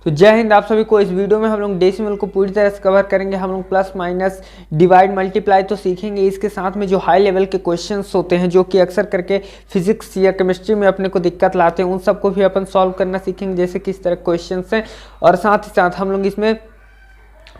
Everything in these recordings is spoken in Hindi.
तो जय हिंद आप सभी को। इस वीडियो में हम लोग डेसिमल को पूरी तरह से कवर करेंगे। हम लोग प्लस माइनस डिवाइड मल्टीप्लाई तो सीखेंगे, इसके साथ में जो हाई लेवल के क्वेश्चंस होते हैं जो कि अक्सर करके फिजिक्स या केमिस्ट्री में अपने को दिक्कत लाते हैं, उन सबको भी अपन सॉल्व करना सीखेंगे, जैसे किस तरह क्वेश्चंस हैं। और साथ ही साथ हम लोग इसमें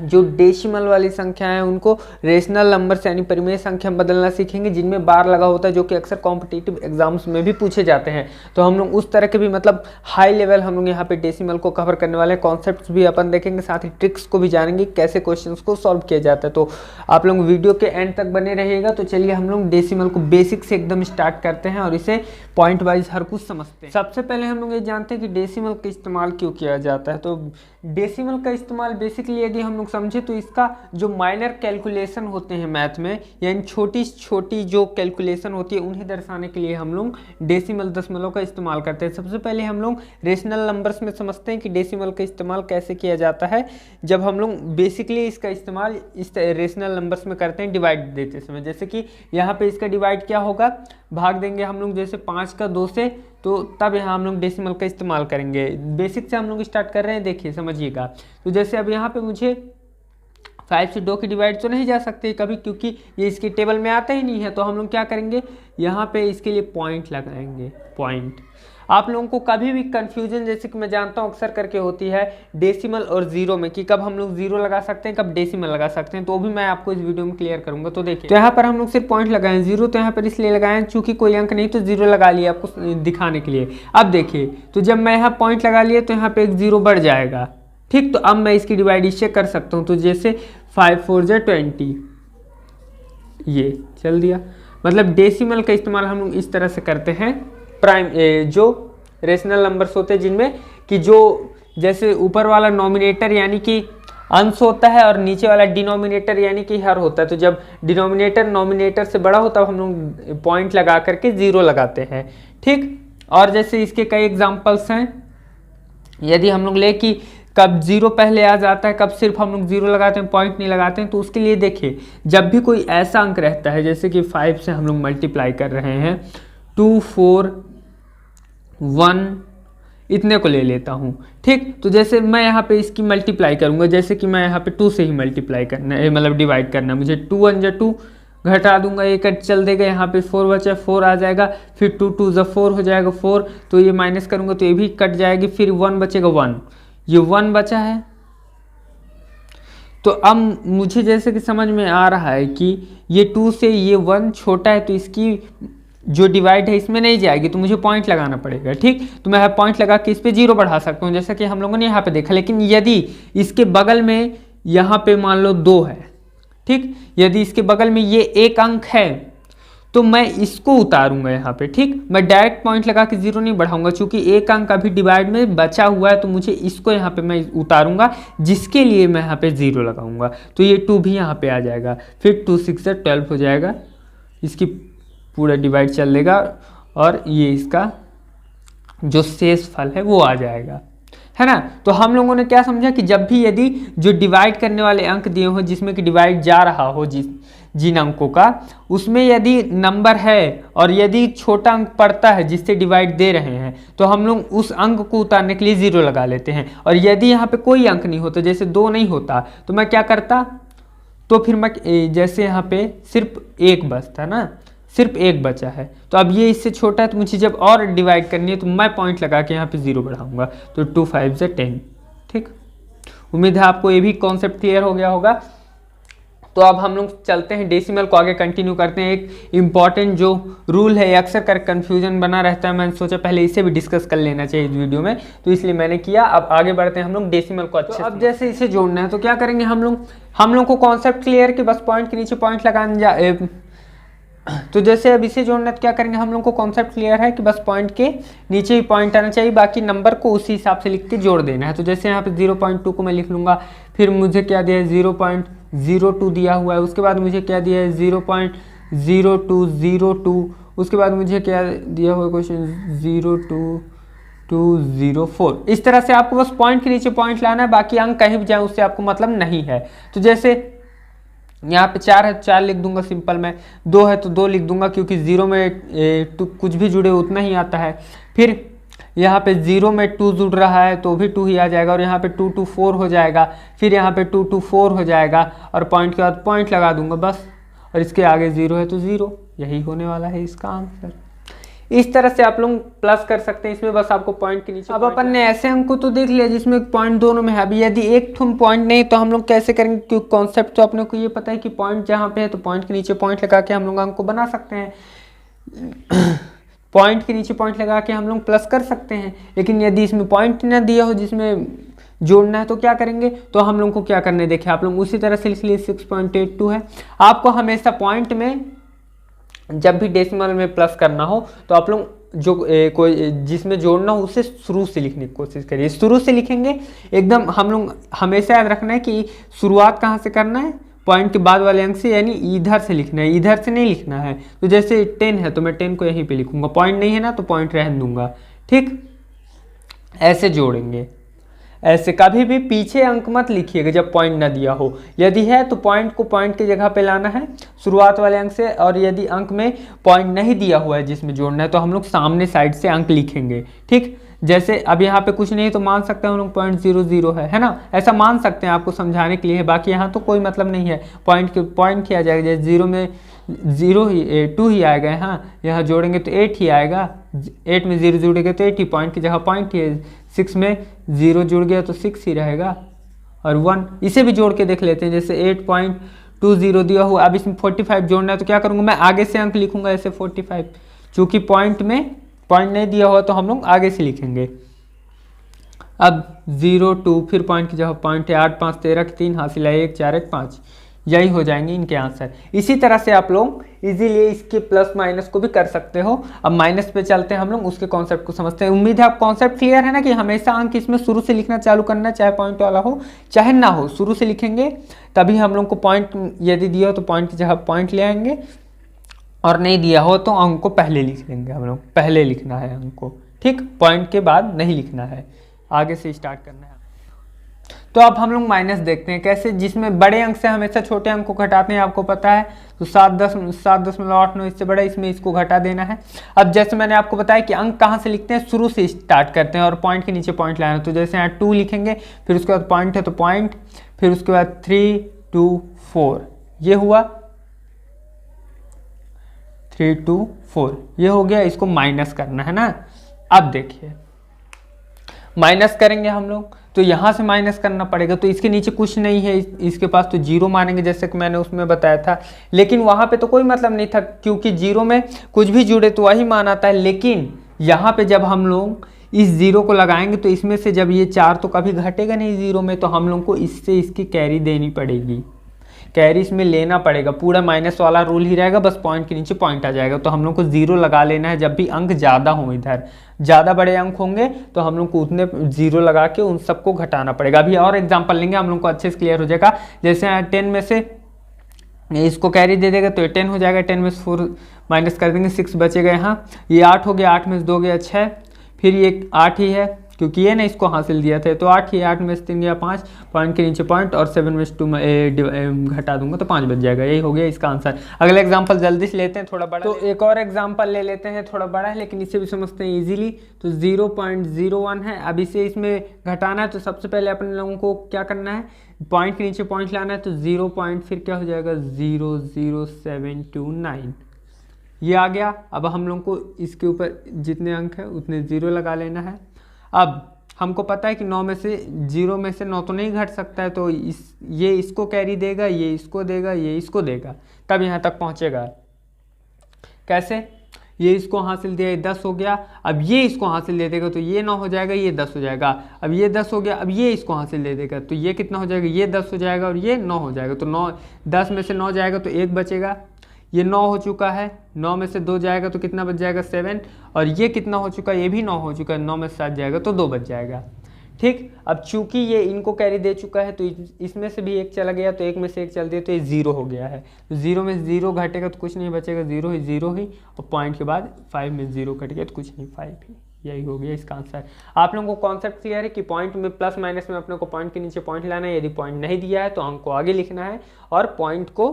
जो डेसिमल वाली संख्या है उनको रेशनल नंबर से यानी परिमेय संख्या में बदलना सीखेंगे, जिनमें बार लगा होता है, जो कि अक्सर कॉम्पिटिटिव एग्जाम्स में भी पूछे जाते हैं। तो हम लोग उस तरह के भी मतलब हाई लेवल हम लोग यहाँ पे डेसिमल को कवर करने वाले हैं। कॉन्सेप्ट्स भी अपन देखेंगे, साथ ही ट्रिक्स को भी जानेंगे कैसे क्वेश्चंस को सॉल्व किया जाता है। तो आप लोग वीडियो के एंड तक बने रहिएगा। तो चलिए हम लोग डेसिमल को बेसिक से एकदम स्टार्ट करते हैं और इसे पॉइंट वाइज हर कुछ समझते हैं। सबसे पहले हम लोग ये जानते हैं कि डेसिमल का इस्तेमाल क्यों किया जाता है। तो डेसिमल का इस्तेमाल बेसिकली यदि हम लोग समझे तो इसका जो माइनर कैलकुलेशन होते हैं मैथ में, यानी छोटी छोटी जो कैलकुलेशन होती है उन्हें दर्शाने के लिए हम लोग डेसिमल दशमलव का इस्तेमाल करते हैं। सबसे पहले हम लोग रेशनल नंबर्स में समझते हैं कि डेसिमल का इस्तेमाल कैसे किया जाता है। जब हम लोग बेसिकली इसका इस्तेमाल इस रेशनल नंबर्स में करते हैं डिवाइड देते समय, जैसे कि यहाँ पे इसका डिवाइड क्या होगा, भाग देंगे हम लोग जैसे 5 का 2 से, तो तब यहाँ हम लोग डेसिमल का इस्तेमाल करेंगे। बेसिक से हम लोग स्टार्ट कर रहे हैं, देखिए समझिएगा। तो जैसे अब यहाँ पे मुझे 5 से 2 की डिवाइड तो नहीं जा सकते कभी, क्योंकि ये इसके टेबल में आता ही नहीं है। तो हम लोग क्या करेंगे, यहाँ पे इसके लिए पॉइंट लगाएंगे। पॉइंट आप लोगों को कभी भी कंफ्यूजन जैसे कि मैं जानता हूँ अक्सर करके होती है डेसिमल और जीरो में, कि कब हम लोग जीरो लगा सकते हैं, कब डेसिमल लगा सकते हैं, तो भी मैं आपको इस वीडियो में क्लियर करूंगा। तो देखिए, तो यहाँ पर हम लोग सिर्फ पॉइंट लगाए, जीरो तो यहाँ पर इसलिए लगाए चूंकि कोई अंक नहीं, तो जीरो लगा लिया आपको दिखाने के लिए। अब देखिए, तो जब मैं यहाँ पॉइंट लगा लिया तो यहाँ पे एक जीरो बढ़ जाएगा, ठीक। तो अब मैं इसकी डिवाइड इससे कर सकता हूँ। तो जैसे 5 4 जा 20, ये चल दिया। मतलब डेसिमल का इस्तेमाल हम लोग इस तरह से करते हैं प्राइम जो रेशनल नंबर्स होते हैं, जिनमें कि जो जैसे ऊपर वाला नॉमिनेटर यानी कि अंश होता है और नीचे वाला डिनोमिनेटर यानी कि हर होता है। तो जब डिनोमिनेटर नॉमिनेटर से बड़ा होता है हम लोग पॉइंट लगा करके जीरो लगाते हैं, ठीक। और जैसे इसके कई एग्जांपल्स हैं, यदि हम लोग ले कि कब जीरो पहले आ जाता है, कब सिर्फ हम लोग जीरो लगाते हैं पॉइंट नहीं लगाते हैं, तो उसके लिए देखिए, जब भी कोई ऐसा अंक रहता है जैसे कि 5 से हम लोग मल्टीप्लाई कर रहे हैं, 2 4 1 इतने को ले लेता हूँ, ठीक। तो जैसे मैं यहाँ पे इसकी मल्टीप्लाई करूँगा, जैसे कि मैं यहाँ पे 2 से ही मल्टीप्लाई करना है, मतलब डिवाइड करना है मुझे। 2 1 जा 2 घटा दूंगा, एक चल देगा, यहाँ पे 4 बचा 4 आ जाएगा, फिर 2 2 जा 4 हो जाएगा 4, तो ये माइनस करूँगा तो ये भी कट जाएगी, फिर 1 बचेगा 1, ये 1 बचा है। तो अब मुझे जैसे कि समझ में आ रहा है कि ये 2 से ये 1 छोटा है, तो इसकी जो डिवाइड है इसमें नहीं जाएगी, तो मुझे पॉइंट लगाना पड़ेगा, ठीक। तो मैं पॉइंट लगा के इस पे जीरो बढ़ा सकता हूँ, जैसा कि हम लोगों ने यहाँ पे देखा। लेकिन यदि इसके बगल में यहाँ पे मान लो 2 है, ठीक, यदि इसके बगल में ये एक अंक है तो मैं इसको उतारूंगा यहाँ पे, ठीक। मैं डायरेक्ट पॉइंट लगा के जीरो नहीं बढ़ाऊंगा, क्योंकि एक अंक अभी डिवाइड में बचा हुआ है, तो मुझे इसको यहाँ पे मैं उतारूंगा, जिसके लिए मैं यहाँ पे जीरो लगाऊंगा। तो ये 2 भी यहाँ पे आ जाएगा, फिर 2 6 से 12 हो जाएगा, इसकी पूरा डिवाइड चल देगा और ये इसका जो शेष फल है वो आ जाएगा, है ना। तो हम लोगों ने क्या समझा कि जब भी यदि जो डिवाइड करने वाले अंक दिए हो, जिसमें कि डिवाइड जा रहा हो जिन अंकों का, उसमें यदि नंबर है और यदि छोटा अंक पड़ता है जिससे डिवाइड दे रहे हैं, तो हम लोग उस अंक को उतारने के लिए जीरो लगा लेते हैं। और यदि यहाँ पे कोई अंक नहीं होता, जैसे 2 नहीं होता, तो मैं क्या करता, तो फिर मैं जैसे यहाँ पे सिर्फ 1 बचता ना, सिर्फ 1 बचा है, तो अब ये इससे छोटा है, तो मुझे जब और डिवाइड करनी है तो मैं पॉइंट लगा के यहाँ पे जीरो बढ़ाऊंगा। तो 2 5 से 10, ठीक। उम्मीद है आपको ये भी कॉन्सेप्ट क्लियर हो गया होगा। तो अब हम लोग चलते हैं डेसिमल को आगे कंटिन्यू करते हैं। एक इंपॉर्टेंट जो रूल है, अक्सर कर कन्फ्यूजन बना रहता है, मैंने सोचा पहले इसे भी डिस्कस कर लेना चाहिए इस वीडियो में, तो इसलिए मैंने किया। अब आगे बढ़ते हैं हम लोग डेसिमल को अच्छे से। अब जैसे इसे जोड़ना है तो क्या करेंगे हम लोग को कॉन्सेप्ट क्लियर कि बस पॉइंट के नीचे पॉइंट लगाना तो जैसे अब इसे जोड़ना तो क्या करेंगे, हम लोग को कॉन्सेप्ट क्लियर है कि बस पॉइंट के नीचे ही पॉइंट आना चाहिए, बाकी नंबर को उसी हिसाब से लिख के जोड़ देना है। तो जैसे यहाँ पे 0.2 को मैं लिख लूँगा, फिर मुझे क्या दिया है 0.02 दिया हुआ है, उसके बाद मुझे क्या दिया है 0.0202, उसके बाद मुझे क्या दिया हुआ क्वेश्चन 0.2204। इस तरह से आपको बस पॉइंट के नीचे पॉइंट लाना है, बाकी अंक कहीं भी जाए उससे आपको मतलब नहीं है। तो जैसे यहाँ पे 4 है तो 4 लिख दूंगा सिंपल में, 2 है तो 2 लिख दूंगा, क्योंकि 0 में कुछ भी जुड़े उतना ही आता है। फिर यहाँ पे 0 में 2 जुड़ रहा है तो भी 2 ही आ जाएगा, और यहाँ पे 2 2 4 हो जाएगा, फिर यहाँ पे 2 2 4 हो जाएगा, और पॉइंट के बाद पॉइंट लगा दूंगा बस, और इसके आगे 0 है तो 0, यही होने वाला है इसका आंसर। इस तरह से आप लोग प्लस कर सकते हैं, इसमें बस आपको पॉइंट के नीचे। अब अपन ने ऐसे अंक को तो देख लिया जिसमें पॉइंट दोनों में है। अभी यदि एक पॉइंट नहीं तो हम लोग कैसे करेंगे, क्योंकि कॉन्सेप्ट तो अपने को ये पता है कि पॉइंट जहाँ पे है तो पॉइंट के नीचे पॉइंट लगा के हम लोग अंक को बना सकते हैं, पॉइंट के नीचे पॉइंट लगा के हम लोग प्लस कर सकते हैं। लेकिन यदि इसमें पॉइंट ना दिया हो जिसमें जोड़ना है तो क्या करेंगे, तो हम लोग को क्या करने देखिए आप लोग उसी तरह से लिख लिए 6.82 है। आपको हमेशा पॉइंट में जब भी डेसिमल में प्लस करना हो तो आप लोग जो कोई जिसमें जोड़ना हो उसे शुरू से लिखने की कोशिश करिए। शुरू से लिखेंगे एकदम, हम लोग हमेशा याद रखना है कि शुरुआत कहाँ से करना है, पॉइंट के बाद वाले अंक से, यानी इधर से लिखना है, इधर से नहीं लिखना है। तो जैसे 10 है तो मैं 10 को यहीं पे लिखूंगा, पॉइंट नहीं है ना तो पॉइंट रहने दूंगा, ठीक। ऐसे जोड़ेंगे, ऐसे कभी भी पीछे अंक मत लिखिएगा जब पॉइंट ना दिया हो। यदि है तो पॉइंट को पॉइंट की जगह पे लाना है शुरुआत वाले अंक से, और यदि अंक में पॉइंट नहीं दिया हुआ है जिसमें जोड़ना है तो हम लोग सामने साइड से अंक लिखेंगे, ठीक। जैसे अब यहाँ पे कुछ नहीं तो मान सकते हैं हम लोग 0.00 है ना, ऐसा मान सकते हैं, आपको समझाने के लिए है। बाकी यहाँ तो कोई मतलब नहीं है, पॉइंट किया जाएगा, जैसे 0 में 0 ही 2 ही आएगा, हाँ यहाँ जोड़ेंगे तो 8 ही आएगा, 8 में 0 जुड़ेगा तो 8 ही, पॉइंट की जगह पॉइंट ही है, 6 में 0 जुड़ गया तो 6 ही रहेगा, और 1 इसे भी जोड़ के देख लेते हैं। जैसे 8.20 दिया हुआ, अब इसमें 45 जोड़ना है तो क्या करूँगा, मैं आगे से अंक लिखूंगा ऐसे 45, चूँकि पॉइंट में पॉइंट नहीं दिया हुआ तो हम लोग आगे से लिखेंगे। अब 0 2 फिर पॉइंट की जगह पॉइंट है, 8 5 13 3 हासिल है, 1 4 1 5, यही हो जाएंगे इनके आंसर। इसी तरह से आप लोग इजीली इसके प्लस माइनस को भी कर सकते हो। अब माइनस पे चलते हैं, हम लोग उसके कॉन्सेप्ट को समझते हैं। उम्मीद है आप कॉन्सेप्ट क्लियर है ना, कि हमेशा अंक इसमें शुरू से लिखना चालू करना, चाहे पॉइंट वाला हो चाहे ना हो, शुरू से लिखेंगे तभी हम लोग को पॉइंट यदि दिया हो तो पॉइंट की जगह पॉइंट ले आएंगे, और नहीं दिया हो तो अंक को पहले लिख लेंगे, हम लोग पहले लिखना है अंक को, ठीक। पॉइंट के बाद नहीं लिखना है, आगे से स्टार्ट करना है। तो अब हम लोग माइनस देखते हैं कैसे, जिसमें बड़े अंक से हमेशा छोटे अंक को घटाते हैं, आपको पता है। तो 7.89 इससे बड़ा, इसमें इसको घटा देना है। अब जैसे मैंने आपको बताया कि अंक कहाँ से लिखते हैं, शुरू से स्टार्ट करते हैं और पॉइंट के नीचे पॉइंट लाना। तो जैसे यहाँ 2 लिखेंगे, फिर उसके बाद पॉइंट है तो पॉइंट, फिर उसके बाद 3 2 4, ये हुआ 3 2 4, ये हो गया। इसको माइनस करना है ना। अब देखिए माइनस करेंगे हम लोग तो यहाँ से माइनस करना पड़ेगा, तो इसके नीचे कुछ नहीं है, इसके पास तो 0 मानेंगे जैसे कि मैंने उसमें बताया था। लेकिन वहाँ पे तो कोई मतलब नहीं था, क्योंकि 0 में कुछ भी जुड़े तो वही मान आता है। लेकिन यहाँ पे जब हम लोग इस 0 को लगाएंगे तो इसमें से जब ये 4 तो कभी घटेगा नहीं 0 में, तो हम लोग को इससे इसकी कैरी देनी पड़ेगी, कैरी इसमें लेना पड़ेगा। पूरा माइनस वाला रूल ही रहेगा, बस पॉइंट के नीचे पॉइंट आ जाएगा। तो हम लोग को 0 लगा लेना है जब भी अंक ज़्यादा हो, इधर ज़्यादा बड़े अंक होंगे तो हम लोग को उतने 0 लगा के उन सबको घटाना पड़ेगा। अभी और एग्जांपल लेंगे, हम लोग को अच्छे से क्लियर हो जाएगा। जैसे 10 में से इसको कैरी दे देगा तो ये 10 हो जाएगा, 10 में से 4 माइनस कर देंगे, 6 बचेगा। यहाँ ये 8 हो गया, 8 में से 2 गया 6, फिर ये 8 ही है क्योंकि ये ना इसको हासिल दिया था, तो 8 ही, 8 में से 3 गया 5, पॉइंट के नीचे पॉइंट, और 7 में से 2 घटा दूंगा तो 5 बच जाएगा। यही हो गया इसका आंसर। अगला एग्जांपल जल्दी से लेते हैं, थोड़ा बड़ा। तो एक और एग्जांपल ले लेते हैं, थोड़ा बड़ा है लेकिन इसे भी समझते हैं इजीली। तो 0.01 है, अब इसे इसमें घटाना है तो सबसे पहले अपन लोगों को क्या करना है, पॉइंट के नीचे पॉइंट लाना है। तो 0 पॉइंट फिर क्या हो जाएगा 00729, ये आ गया। अब हम लोग को इसके ऊपर जितने अंक है उतने 0 लगा लेना है। अब हमको पता है कि 9 में से 0 में से 9 तो नहीं घट सकता है, तो ये इसको कैरी देगा, ये इसको देगा, ये इसको देगा, तब यहाँ तक पहुँचेगा। कैसे, ये इसको हासिल दिया, ये 10 हो गया। अब ये इसको हासिल दे देगा तो ये 9 हो जाएगा, ये 10 हो जाएगा। अब ये 10 हो गया, अब ये इसको हासिल दे देगा तो ये कितना हो जाएगा, ये 10 हो जाएगा और ये 9 हो जाएगा। तो 9 10 में से 9 जाएगा तो 1 बचेगा, ये 9 हो चुका है। 9 में से 2 जाएगा तो कितना बच जाएगा 7, और ये कितना हो चुका है, ये भी 9 हो चुका है। 9 में से 7 जाएगा तो 2 बच जाएगा, ठीक। अब चूंकि ये इनको कैरी दे चुका है तो इसमें से भी 1 चला गया, तो 1 में से 1 चल दिया तो ये 0 हो गया है। तो 0 में 0 घटेगा तो कुछ नहीं बचेगा, 0 ही 0 ही, और पॉइंट के बाद 5 में 0 कट गया तो कुछ नहीं, 5 ही। यही हो गया इसका आंसर। आप लोगों को कॉन्सेप्ट क्लियर है कि पॉइंट में प्लस माइनस में अपने को पॉइंट के नीचे पॉइंट लाना है। यदि पॉइंट नहीं दिया है तो अंक को आगे लिखना है और पॉइंट को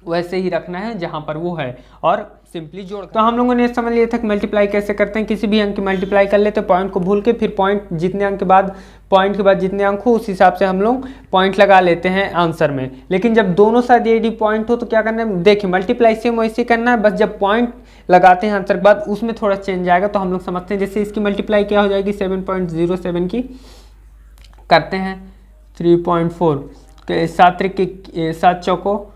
वैसे ही रखना है जहाँ पर वो है और सिंपली जोड़। तो हम लोगों ने समझ लिया था कि मल्टीप्लाई कैसे करते हैं, किसी भी अंक की मल्टीप्लाई कर लेते हैं पॉइंट को भूल के, फिर पॉइंट जितने अंक के बाद पॉइंट के बाद जितने अंक हो उस हिसाब से हम लोग पॉइंट लगा लेते हैं आंसर में। लेकिन जब दोनों साइड एडी पॉइंट हो तो क्या करना है, देखिए मल्टीप्लाई सेम वैसे करना है, बस जब पॉइंट लगाते हैं आंसर के बाद उसमें थोड़ा चेंज आएगा। तो हम लोग समझते हैं, जैसे इसकी मल्टीप्लाई क्या हो जाएगी 7.07 की करते हैं 3.4 के 7 चौको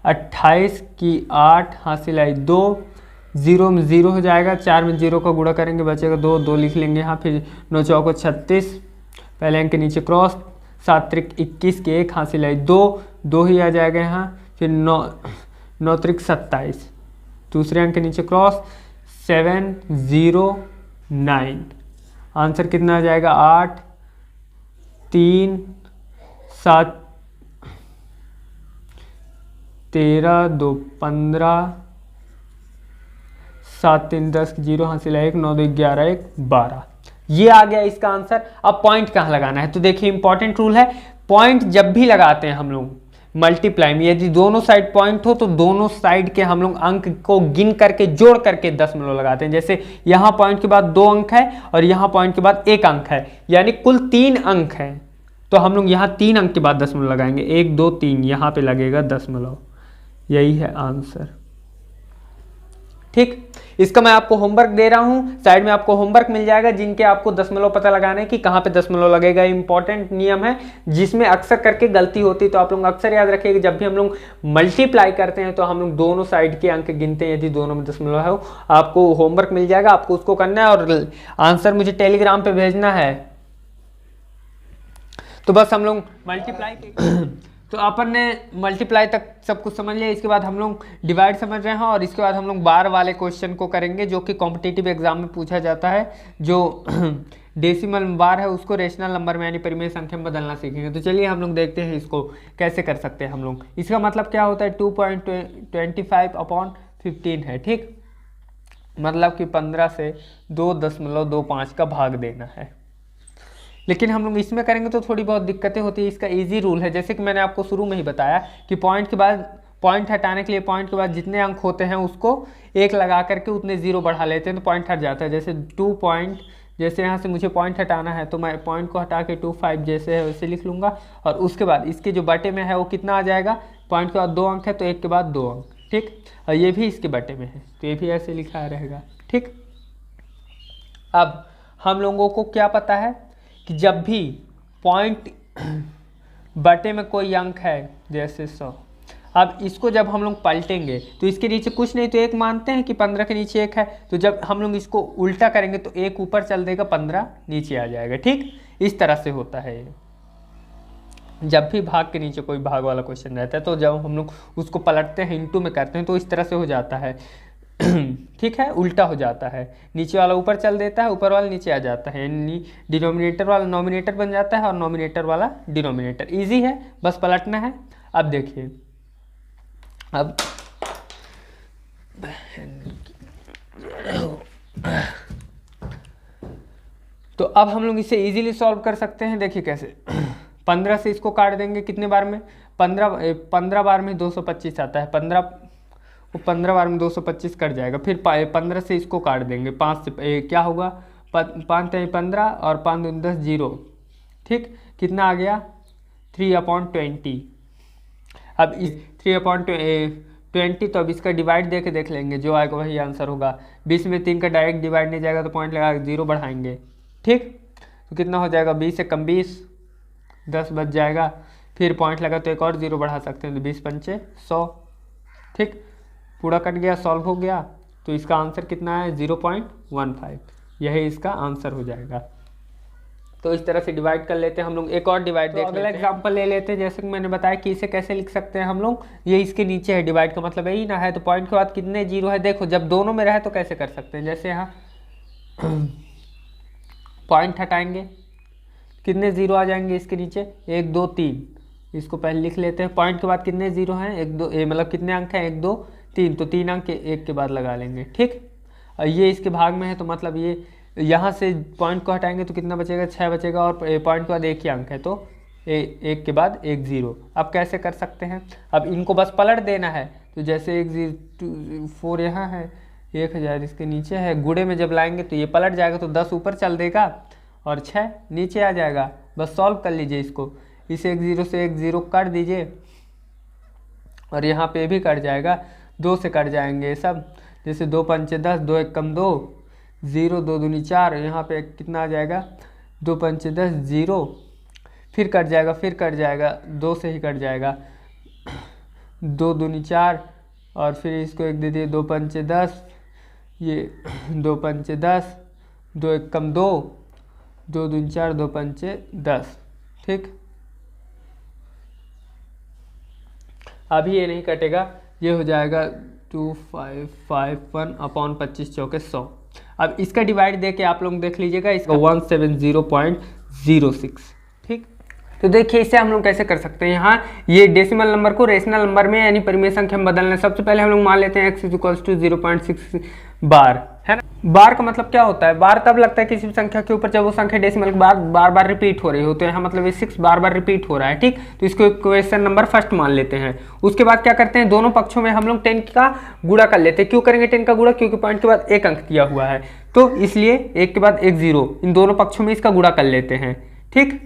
28 की 8 हासिल आई 2, 0 में 0 हो जाएगा, 4 में 0 का गुणा करेंगे बचेगा 2, 2 लिख लेंगे यहाँ, फिर 9 चौको 36, पहले अंक के नीचे क्रॉस, 7 त्रिक 21 की 1 हासिल आई 2, 2 ही आ जाएगा यहाँ, फिर 9 त्रिक 27, दूसरे अंक के नीचे क्रॉस 709, आंसर कितना आ जाएगा 8 3 7 13 2 15 7 3 10 0 हासिल 1 9 2 11 1 12, ये आ गया इसका आंसर। अब पॉइंट कहाँ लगाना है, तो देखिए इंपॉर्टेंट रूल है, पॉइंट जब भी लगाते हैं हम लोग मल्टीप्लाई में, यदि दोनों साइड पॉइंट हो तो दोनों साइड के हम लोग अंक को गिन करके जोड़ करके दशमलव लगाते हैं। जैसे यहाँ पॉइंट के बाद 2 अंक है और यहाँ पॉइंट के बाद 1 अंक है, यानी कुल 3 अंक है, तो हम लोग यहाँ 3 अंक के बाद दशमलव लगाएंगे, 1 2 3, यहाँ पे लगेगा दशमलव, यही है आंसर। ठीक, इसका मैं आपको होमवर्क दे रहा हूं, साइड में आपको होमवर्क मिल जाएगा जिनके आपको दशमलव पता लगाना है कि कहां पे दशमलव लगेगा। इंपॉर्टेंट नियम है जिसमें अक्सर करके गलती होती है, तो आप लोग अक्सर याद रखिएगा जब भी हम लोग मल्टीप्लाई करते हैं तो हम लोग दोनों साइड के अंक गिनते हैं, यदि दोनों में दशमलव है। आपको होमवर्क मिल जाएगा, आपको उसको करना है और आंसर मुझे टेलीग्राम पे भेजना है। तो बस हम लोग मल्टीप्लाई तो अपन ने मल्टीप्लाई तक सब कुछ समझ लिया, इसके बाद हम लोग डिवाइड समझ रहे हैं और इसके बाद हम लोग बार वाले क्वेश्चन को करेंगे जो कि कॉम्पिटिटिव एग्जाम में पूछा जाता है। जो डेसिमल बार है उसको रेशनल नंबर में यानी परिमेय संख्या में बदलना सीखेंगे। तो चलिए हम लोग देखते हैं इसको कैसे कर सकते हैं हम लोग। इसका मतलब क्या होता है 2.25/15 है। ठीक, मतलब कि 15 से 2.25 का भाग देना है। लेकिन हम लोग इसमें करेंगे तो थोड़ी बहुत दिक्कतें होती है। इसका इजी रूल है, जैसे कि मैंने आपको शुरू में ही बताया कि पॉइंट के बाद पॉइंट हटाने के लिए पॉइंट के बाद जितने अंक होते हैं उसको 1 लगा करके उतने 0 बढ़ा लेते हैं तो पॉइंट हट जाता है। जैसे 2 पॉइंट, जैसे यहाँ से मुझे पॉइंट हटाना है तो मैं पॉइंट को हटा के 25 जैसे है वैसे लिख लूँगा और उसके बाद इसके जो बटे में है वो कितना आ जाएगा, पॉइंट के बाद 2 अंक है तो 1 के बाद 2 अंक। ठीक, और ये भी इसके बटे में है तो ये भी ऐसे लिखा रहेगा। ठीक, अब हम लोगों को क्या पता है कि जब भी पॉइंट बटे में कोई अंक है जैसे 100, अब इसको जब हम लोग पलटेंगे तो इसके नीचे कुछ नहीं तो 1 मानते हैं कि 15 के नीचे 1 है, तो जब हम लोग इसको उल्टा करेंगे तो 1 ऊपर चल देगा 15 नीचे आ जाएगा। ठीक, इस तरह से होता है ये जब भी भाग के नीचे कोई भाग वाला क्वेश्चन रहता है, तो जब हम लोग उसको पलटते हैं इंटू में करते हैं तो इस तरह से हो जाता है। ठीक है, उल्टा हो जाता है, नीचे वाला ऊपर चल देता है, ऊपर वाला नीचे आ जाता है, यानी डिनोमिनेटर वाला नॉमिनेटर बन जाता है और नॉमिनेटर वाला डिनोमिनेटर। इजी है, बस पलटना है। अब देखिए, अब तो अब हम लोग इसे इजीली सॉल्व कर सकते हैं। देखिए कैसे, 15 से इसको काट देंगे कितने बार में, 15 बार में 225 आता है, 15 बार में 225 कट जाएगा। फिर 15 से इसको काट देंगे, 5 से क्या होगा, 5 × 15 और 5 × 10 0। ठीक, कितना आ गया 3/20। अब इस 3/20 तो अब इसका डिवाइड दे के देख लेंगे, जो आएगा वही आंसर होगा। 20 में 3 का डायरेक्ट डिवाइड नहीं जाएगा तो पॉइंट लगा 0 बढ़ाएंगे। ठीक, तो कितना हो जाएगा, 20 से कम 20, 10 बच जाएगा। फिर पॉइंट लगा तो एक और 0 बढ़ा सकते हैं तो 20 पंचे 100। ठीक, पूरा कट गया, सॉल्व हो गया। तो इसका आंसर कितना है 0.15, यही इसका आंसर हो जाएगा। तो इस तरह से डिवाइड कर लेते हैं हम लोग। एक और डिवाइड देख लेते हैं, अगला एग्जांपल ले लेते हैं। जैसे कि मैंने बताया कि इसे कैसे लिख सकते हैं हम लोग, ये इसके नीचे है, डिवाइड का मतलब यही ना है। तो पॉइंट के बाद कितने 0 है, देखो जब दोनों में रहे तो कैसे कर सकते हैं। जैसे यहाँ पॉइंट हटाएंगे, कितने 0 आ जाएंगे इसके नीचे, 1 2 3। इसको पहले लिख लेते हैं। पॉइंट के बाद कितने 0 हैं, 1 2, मतलब कितने अंक हैं, 1 2 3, तो 3 अंक 1 के बाद लगा लेंगे। ठीक, और ये इसके भाग में है तो मतलब ये यहाँ से पॉइंट को हटाएंगे तो कितना बचेगा, 6 बचेगा और पॉइंट के बाद 1 ही अंक है तो 1 के बाद 1 0। अब कैसे कर सकते हैं, अब इनको बस पलट देना है। तो जैसे 1004 यहाँ है, 1000 इसके नीचे है, गुणे में जब लाएंगे तो ये पलट जाएगा, तो 10 ऊपर चल देगा और 6 नीचे आ जाएगा। बस सॉल्व कर लीजिए इसको, इस 10 से 10 काट दीजिए और यहाँ पे भी कट जाएगा, 2 से कट जाएंगे ये सब। जैसे 2 पंचे 10, 2 एक कम 2, 0, 2 दूनी 4, यहाँ पे कितना आ जाएगा, 2 पंचे 10, 0, फिर कट जाएगा, फिर कट जाएगा, 2 से ही कट जाएगा, 2 दूनी 4 और फिर इसको एक दे दिए, 2 पंचे 10, ये 2 पंचे 10, 2 एक कम 2, 2 दूनी 4, 2 पंचे 10। ठीक, अभी ये नहीं कटेगा, ये हो जाएगा 2551 अपॉन 25 चौके 100। अब इसका डिवाइड दे के आप लोग देख लीजिएगा, इसका 170.06। ठीक, तो देखिए इसे हम लोग कैसे कर सकते हैं। यहाँ ये डेसिमल नंबर को रेशनल नंबर में यानी परिमेय संख्या में बदलना है। सबसे पहले हम लोग मान लेते हैं x = 0.6 बार, है ना। बार का मतलब क्या होता है, बार तब लगता है किसी भी संख्या के ऊपर जब वो संख्या डेसिमल के बाद बार बार रिपीट हो रही हो, तो यहाँ मतलब ये 6 बार बार रिपीट हो रहा है। ठीक, तो इसको इक्वेशन नंबर फर्स्ट मान लेते हैं। उसके बाद क्या करते हैं, दोनों पक्षों में हम लोग 10 का गुणा कर लेते हैं। क्यों करेंगे 10 का गुणा, क्योंकि पॉइंट के बाद एक अंक दिया हुआ है, तो इसलिए एक के बाद एक 0, इन दोनों पक्षों में इसका गुणा कर लेते हैं। ठीक,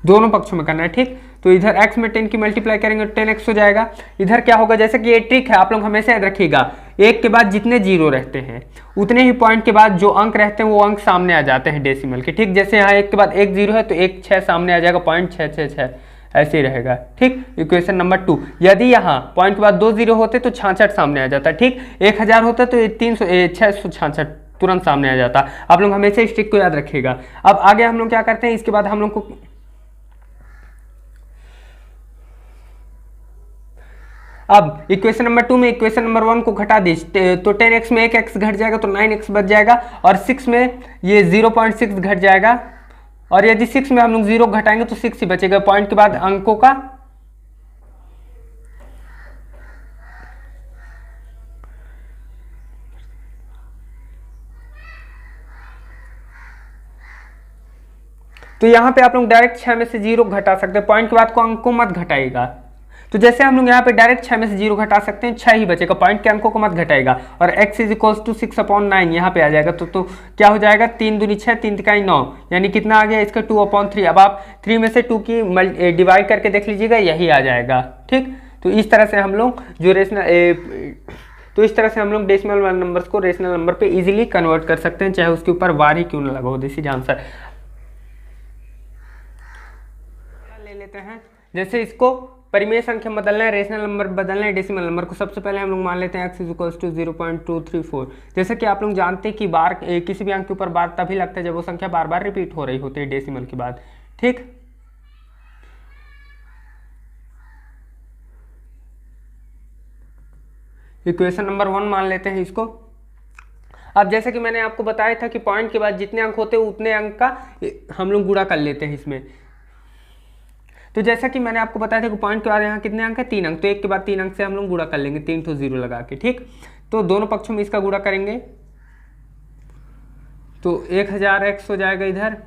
दोनों पक्षों में करना है। ठीक, तो इधर x में 10 की मल्टीप्लाई करेंगे तो 10x हो जाएगा। इधर क्या होगा, जैसे कि ये ट्रिक है, आप लोग हमेशा याद रखिएगा, एक के बाद जितने 0 रहते हैं उतने ही पॉइंट के बाद जो अंक रहते हैं वो अंक सामने आ जाते हैं डेसिमल के। ठीक, जैसे यहाँ एक के बाद एक 0 है तो एक 6 सामने आ जाएगा, 0.666 ऐसे ही रहेगा। ठीक, इक्वेशन नंबर 2, यदि यहाँ पॉइंट के बाद 2 0 होते तो 66 सामने आ जाता। ठीक, 1000 होता तो 666 तुरंत सामने आ जाता। आप लोग हमेशा इस ट्रिक को याद रखिएगा। अब आगे हम लोग क्या करते हैं, इसके बाद हम लोग को अब इक्वेशन नंबर 2 में इक्वेशन नंबर 1 को घटा दीजिए, तो 10x में एक x घट जाएगा तो 9x बच जाएगा, और 6 में ये 0.6 घट जाएगा, और यदि 6 में हम लोग 0 घटाएंगे तो 6 ही बचेगा पॉइंट के बाद अंकों का। तो यहां पे आप लोग डायरेक्ट 6 में से 0 घटा सकते हैं, पॉइंट के बाद को अंक को मत घटाएगा। तो जैसे हम लोग यहाँ पे डायरेक्ट 6 में से 0 घटा सकते हैं, 6 ही बचेगा, पॉइंट के अंकों को मत घटाएगा, और x = 6/9 यहाँ पे आ जाएगा। तो क्या हो जाएगा, 3 दूनी 6, 3 तिकाई 9, यानी कितना आ गया इसका 2/3। अब आप 3 में से 2 की डिवाइड करके देख लीजिएगा, यही आ जाएगा। ठीक, तो इस तरह से हम लोग जो डेसिमल नंबर्स को रेशनल नंबर पे इजीली कन्वर्ट कर सकते हैं, चाहे उसके ऊपर वार ही क्यों ना लगा हो। This is answer. ले लेते हैं, जैसे इसको परिमेय संख्या बदलना है, रेशनल नंबर बदलना है, डेसिमल नंबर को। सबसे पहले हम लोग मान लेते हैं x = 0.234। जैसे कि आप लोग जानते हैं कि बार किसी भी अंक के ऊपर बार तभी लगता है जब वो संख्या बार बार रिपीट हो रही होती है डेसिमल के बाद। ठीक, इक्वेशन नंबर 1 मान लेते हैं इसको। अब जैसे कि मैंने आपको बताया था कि पॉइंट के बाद जितने अंक होते हैं उतने अंक का हम लोग गुणा कर लेते हैं इसमें। तो जैसा कि मैंने आपको बताया था कि पॉइंट के बाद यहाँ कितने अंक है, 3 अंक, तो एक के बाद 3 अंक से हम लोग गुणा कर लेंगे, 3 तो 0 लगा के। ठीक, तो दोनों पक्षों में इसका गुणा करेंगे तो 1000x हो जाएगा इधर,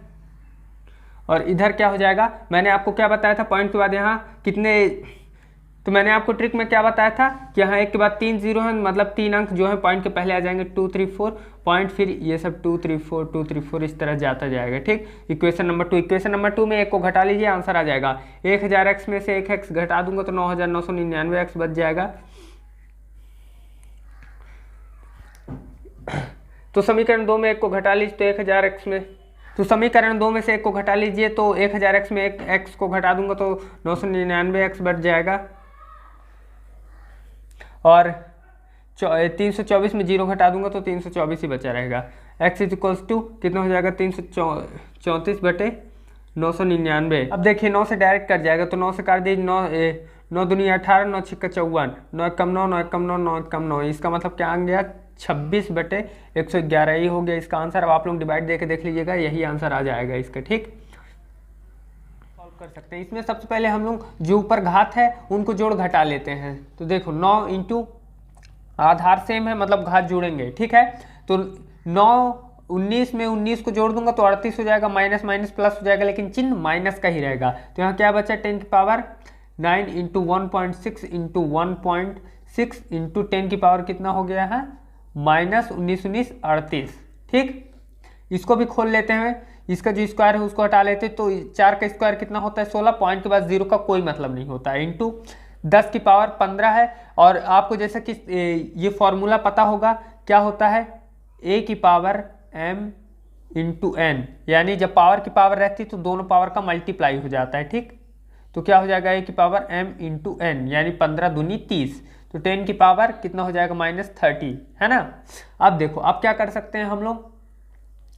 और इधर क्या हो जाएगा, मैंने आपको क्या बताया था, पॉइंट के बाद यहाँ कितने, तो मैंने आपको ट्रिक में क्या बताया था कि यहाँ एक के बाद 3 0 है, मतलब 3 अंक जो है पॉइंट के पहले आ जाएंगे, 2 3 4 पॉइंट, फिर ये सब 2 3 4 इस तरह जाता जाएगा। ठीक, इक्वेशन नंबर 2, इक्वेशन नंबर 2 में एक को घटा लीजिए, आंसर आ जाएगा 1000x में से 1x घटा दूंगा तो 9999x बच जाएगा। तो समीकरण 2 में एक को घटा लीजिए तो 1000x में, तो समीकरण 2 में से एक को घटा लीजिए तो 1000x में एक x को घटा दूंगा तो 999x बच जाएगा, और 324 में 0 घटा दूंगा तो 324 ही बचा रहेगा। x = कितना हो जाएगा, 334/999। अब देखिए 9 से डायरेक्ट कट जाएगा, तो 9 से काट दीजिए, 9 दूनी 18, 9 छिक्का 54, 9 कम 9, 9 कम 9, 9 कम 9, इसका मतलब क्या आ गया, 26/111 ही हो गया इसका आंसर। अब आप लोग डिवाइड देके देख लीजिएगा, यही आंसर आ जाएगा इसका। ठीक, सॉल्व कर सकते हैं। इसमें सबसे पहले हम लोग जो ऊपर घात है उनको जोड़ घटा लेते हैं। तो देखो 9 इंटू आधार सेम है, मतलब घात जोड़ेंगे। ठीक है, तो 9 19 में 19 को जोड़ दूंगा तो 38 हो जाएगा, माइनस माइनस प्लस हो जाएगा, लेकिन चिन्ह माइनस का ही रहेगा। तो यहाँ क्या बचा 10 की पावर 9 इंटू 1.6 इंटू 1.6 इंटू 10 की पावर कितना हो गया है माइनस 19 19 38। ठीक, इसको भी खोल लेते हैं, इसका जो स्क्वायर है उसको हटा लेते हैं, तो 4 का स्क्वायर कितना होता है 16, पॉइंट के बाद 0 का कोई मतलब नहीं होता है, इंटू 10 की पावर 15 है। और आपको जैसा कि ये फॉर्मूला पता होगा क्या होता है a की पावर m इंटू एन, यानी जब पावर की पावर रहती है तो दोनों पावर का मल्टीप्लाई हो जाता है। ठीक, तो क्या हो जाएगा a की पावर m इंटू एन, यानी 15 दूनी 30, तो 10 की पावर कितना हो जाएगा -30, है ना। अब देखो अब क्या कर सकते हैं हम लोग,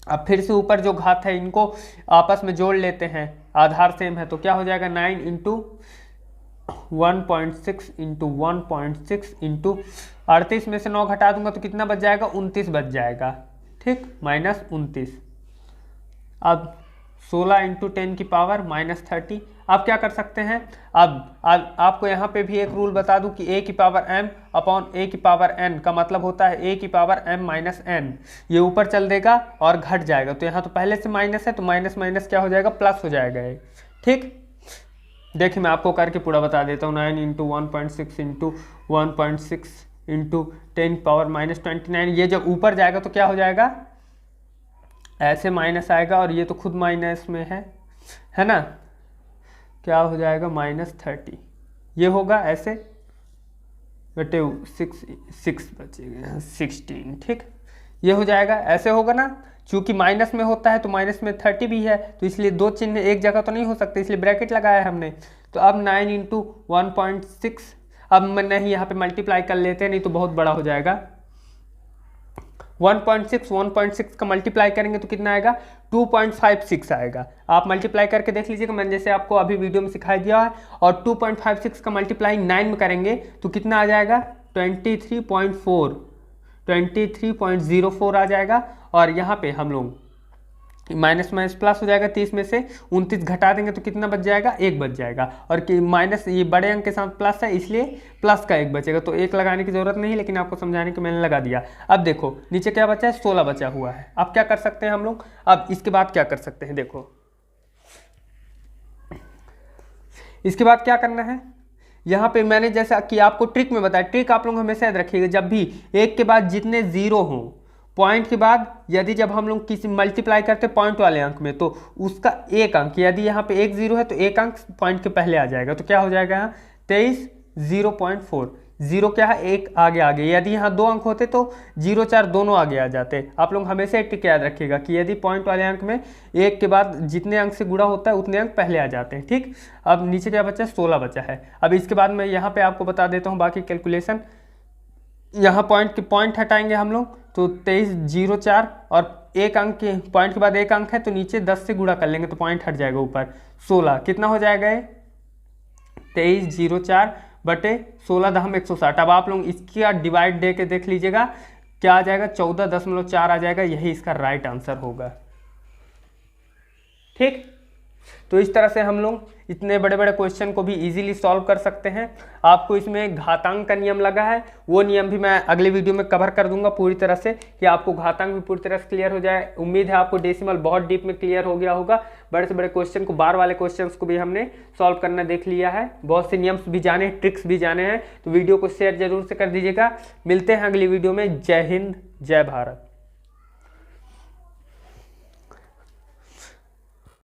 अब फिर से ऊपर जो घात है इनको आपस में जोड़ लेते हैं, आधार सेम है, तो क्या हो जाएगा 9 इंटू 1.6 इंटू 1.6 इंटू 38 में से 9 घटा दूंगा तो कितना बच जाएगा 29 बच जाएगा। ठीक, -29। अब 16 इंटू 10 की पावर -30। आप क्या कर सकते हैं, अब आपको यहाँ पे भी एक रूल बता दूं कि a की पावर m अपॉन a की पावर n का मतलब होता है a की पावर m माइनस n, ये ऊपर चल देगा और घट जाएगा, तो यहाँ तो पहले से माइनस है तो माइनस माइनस क्या हो जाएगा प्लस हो जाएगा ये। ठीक, देखिए मैं आपको करके पूरा बता देता हूँ, 9 इंटू 1.6 इंटू 1.6 इंटू 10 पावर -29, ये जब ऊपर जाएगा तो क्या हो जाएगा ऐसे माइनस आएगा, और ये तो खुद माइनस में है ना, क्या हो जाएगा -30, ये होगा ऐसे बटे 6 बचेगा 16। ठीक, ये हो जाएगा, ऐसे होगा ना, चूंकि माइनस में होता है तो माइनस में 30 भी है, तो इसलिए दो चिन्ह एक जगह तो नहीं हो सकते, इसलिए ब्रैकेट लगाया है हमने। तो अब 9 इंटू 1.6, अब मैं नहीं यहाँ पे मल्टीप्लाई कर लेते हैं, नहीं तो बहुत बड़ा हो जाएगा। 1.6 का मल्टीप्लाई करेंगे तो कितना आएगा 2.56 आएगा। आप मल्टीप्लाई करके देख लीजिएगा, मैंने जैसे आपको अभी वीडियो में सिखाई दिया है। और 2.56 का मल्टीप्लाई 9 में करेंगे तो कितना आ जाएगा 23.04 आ जाएगा। और यहाँ पे हम लोग माइनस माइनस प्लस हो जाएगा, 30 में से 29 घटा देंगे तो कितना बच जाएगा 1 बच जाएगा। और कि माइनस ये बड़े अंक के साथ प्लस है इसलिए प्लस का 1 बचेगा, तो 1 लगाने की जरूरत नहीं, लेकिन आपको समझाने के मैंने लगा दिया। अब देखो नीचे क्या बचा है 16 बचा हुआ है। अब क्या कर सकते हैं हम लोग, अब इसके बाद क्या कर सकते हैं, देखो इसके बाद क्या करना है, यहाँ पे मैंने जैसा कि आपको ट्रिक में बताया, ट्रिक आप लोग हमेशा याद रखिएगा, जब भी एक के बाद जितने जीरो हों, पॉइंट के बाद यदि जब हम लोग किसी मल्टीप्लाई करते हैं पॉइंट वाले अंक में, तो उसका एक अंक, यदि यहाँ पे 1 0 है तो एक अंक पॉइंट के पहले आ जाएगा, तो क्या हो जाएगा यहाँ 23 0.4, जीरो क्या है एक आगे आगे। यदि यहाँ 2 अंक होते तो 0 4 दोनों आगे आ जाते। आप लोग हमेशा एक ट्रिक याद रखिएगा कि यदि पॉइंट वाले अंक में एक के बाद जितने अंक से गुणा होता है उतने अंक पहले आ जाते हैं। ठीक, अब नीचे क्या बचा है 16 बचा है। अब इसके बाद मैं यहाँ पे आपको बता देता हूँ बाकी कैलकुलेशन। यहाँ पॉइंट हटाएंगे हम लोग तो 23 0 4 और एक अंक के पॉइंट के बाद एक अंक है तो नीचे 10 से गुणा कर लेंगे तो पॉइंट हट जाएगा ऊपर 16। कितना हो जाएगा ये 23 0 4 बटे 16 दहम 160। अब आप लोग इसका डिवाइड दे के देख लीजिएगा क्या आ जाएगा 14.4 आ जाएगा, यही इसका राइट आंसर होगा। ठीक, तो इस तरह से हम लोग इतने बड़े बड़े क्वेश्चन को भी इजीली सॉल्व कर सकते हैं। आपको इसमें घातांक का नियम लगा है, वो नियम भी मैं अगले वीडियो में कवर कर दूंगा पूरी तरह से कि आपको घातांक भी पूरी तरह से क्लियर हो जाए। उम्मीद है आपको डेसिमल बहुत डीप में क्लियर हो गया होगा। बड़े से बड़े क्वेश्चन को, बार वाले क्वेश्चन को भी हमने सॉल्व करना देख लिया है, बहुत से नियम्स भी जाने, ट्रिक्स भी जाने हैं। तो वीडियो को शेयर जरूर से कर दीजिएगा। मिलते हैं अगली वीडियो में। जय हिंद, जय भारत।